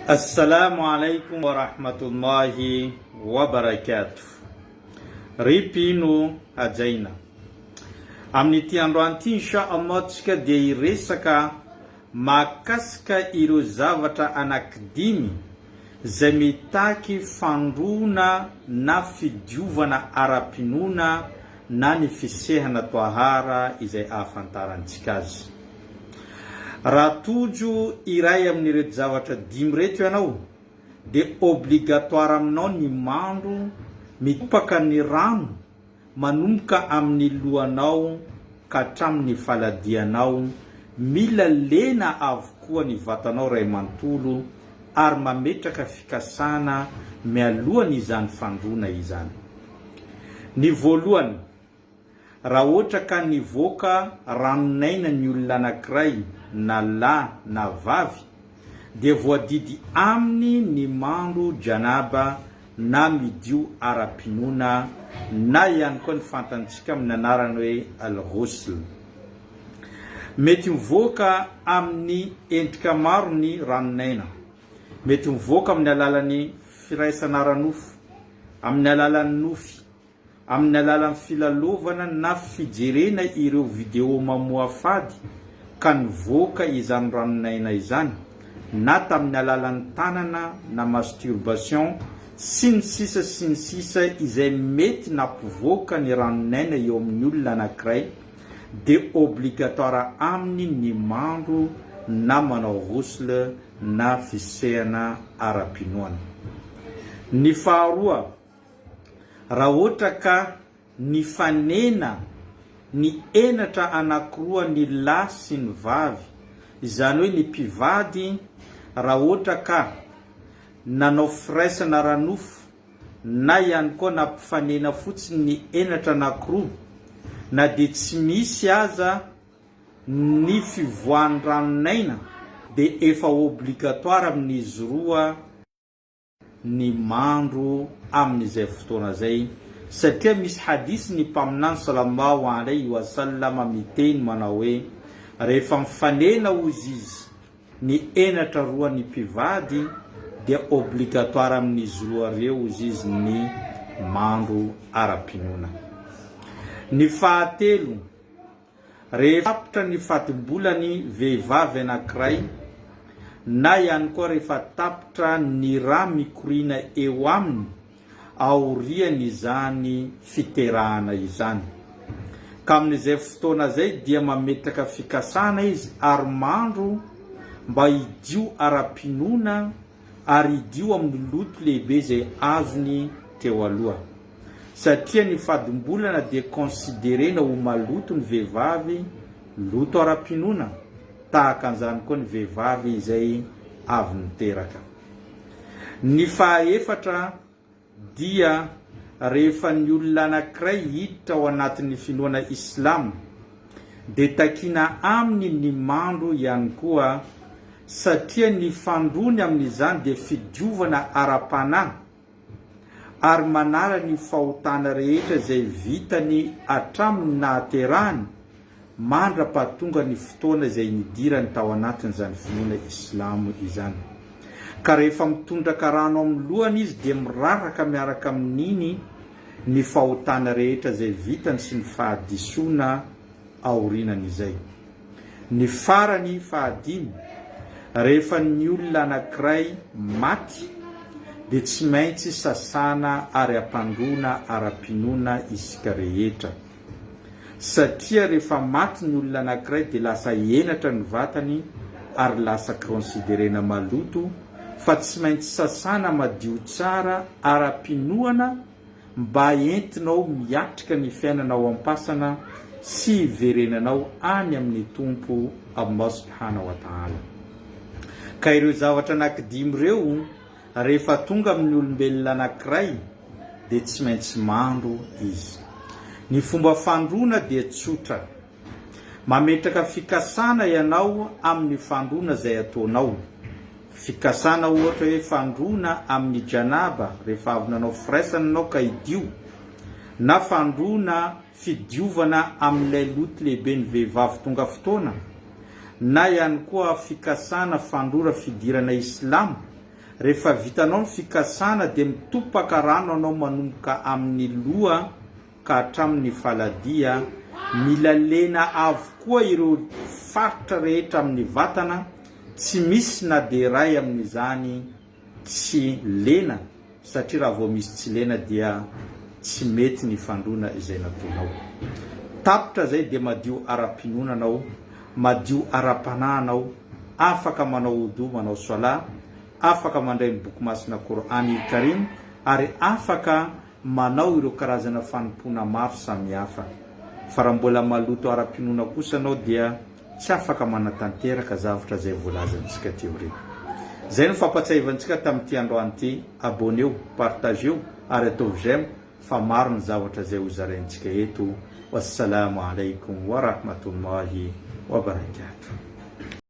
Assalamu alaikum wa rahmatullahi wa barakatuh. Ripino hajaina. Amin'ity androany ity inshallah tsika dia iresaka makasika ireo zavatra anankidimy zay mitaky fandrona na fidiovana ara-pinoana na ny fisehana toahara izay ahafantarantsika azy. Raha tojo iray amin'ireto zavatra dimy reto ianao dia obligatoire aminao ny mandro mitopaka ny rano manomboka amin'ny lohanao ka hatramin'ny faladianao, mila lena avokoa ny vatanao ray manontolo ary mametraka fikasana mialohan' izany fandrona izany. Ny voalohany, raha ohatra ka nivoaka ranonaina ny olona anankiray na lahy na vavy dia voadidy aminy ny mandro janaba na midio ara-pinoana na ihany koa ny fantantsika amin'ny anarany hoe al-ghusl. Mety mivoaka amin'ny endrika maro ny ranonaina, mety mivoaka amin'ny alalan'ny firaisana ranofo, amin'ny alalan'ny nofy, amin'ny alalan'ny filalovana na fijerena ireo video mamoa fady ka nivoaka izany ranonaina izany, na tamin'ny alalan'ny tanana na masturbation sy ny sisa izay mety nampivoaka ny ranonaina eo amin'ny olona anankiray dia obligatoire aminy ny mandro na manao ghusl na fisehana ara-pinoana. Ny faharoa, raha ohatra ka nifanena ny enatra anankiroa ny lahy sy ny vavy, izany hoe ny mpivady raha ohatra ka nanao firaisana ranofo na ihany koa nampifanena fotsiny ny enatra anankiroa na dia tsy misy aza ny fivoahan'ny ranonaina dia efa obligatoire amin'izy roa ny mandro amin'izay fotoana zay, satria misy hadisy ny mpaminany sallallahu alaihi wasallam miteny manao hoe rehefa mifanena ozy izy ny enatra roa ny mpivady dia obligatoire amin'izy roa reo ozy izy ny mandro ara-pinoana. Ny fahatelo, rehefa tapitra ny fatim-bolany vehivavy anankiray na ihany koa rehefa tapitra ny raha mikorina eo aminy aorian' izany fiterahana izany, ka amin'izay fotoana zay dia mametraka fikasana izy ary mandro mba hidio ara-pinoana ary hidio amin'ny loto lehibe zay azony teo aloha, satria ny fadim-bolana dia considerena ho maloto ny vehivavy loto ara-pinoana tahaka an'izany koa ny vehivavy izay avy niteraka. Ny fahaefatra dia rehefa ny olona anankiray hiditra ao anatin'ny finoana islam dia takina aminy ny mandro ihany koa, satria ny fandrony amin'izany dia fidiovana ara-panahy ary manara ny fahotana rehetra izay vitany hatramin'ny nahaterahany mandra-pahatonga ny fotoana izay nidirany tao anatin'izany finoana islamo izany. Ka rehefa mitondraka rano amin'ny lohany izy dia miraraka miaraka amin'iny ny fahotana rehetra izay vitany sy ny fahadisoana aorinan'izay. Ny farany fahadimy, rehefa ny olona anankiray maty dia tsy maintsy sasana ary ampandrona ara-pinoana isika rehetra, satria rehefa maty ny olona anankiray dia lasa enatra ny vatany ary lasa considerena maloto, fa tsy maintsy sasana madio tsara ara-pinoana mba entinao miatrika ny fiainanao am-pasana sy hiverenanao any amin'ny tompo Allah subhanahu wa ta'ala. Ka ireo zavatra anankidimy reo rehefa tonga amin'ny olombelona anankiray dia tsy maintsy mandro izy. Ny fomba fandrona dia tsotra, mametraka fikasana ianao amin'ny fandrona zay ataonao. Fikasana ohatra hoe fandrona amin'ny janaba rehefa avy nanao firaisana anao ka hidio, na fandrona fidiovana amin'ilay loto lehibe ny vehivavy tonga fotoana, na ihany koa fikasana fandrora fidirana islam rehefa vitanao ny fikasana dia mitopaka rano anao manomboka amin'ny loha ka hatramin'ny faladia. Mila lena avokoa ireo faritra rehetra amin'ny vatana, tsy misy na dia ray amin'izany tsy lena, satria raha vao misy tsy lena dia tsy mety ny fandroana izay nataonao. Tapitra zay dia madio ara-pinonanao, madio ara-panahinao, afaka manao wudu, manao sola, afaka mandray ny boky masina Qur'anil Karim, ary afaka manao ireo karazana fanompona maro samihafa. Fa raha mbola maloto ara-pinona kosa anao dia tsy afaka manatanteraka zavatra zay voalazantsika teo ireny. Zay no fampatsahivantsika tamin'ity androany ity. Abonneo, partageo ary ataovy j'aime fa maro ny zavatra zay hozaraintsika eto. Wassalamu alaikum wa rahmatullahi wa barakatuh.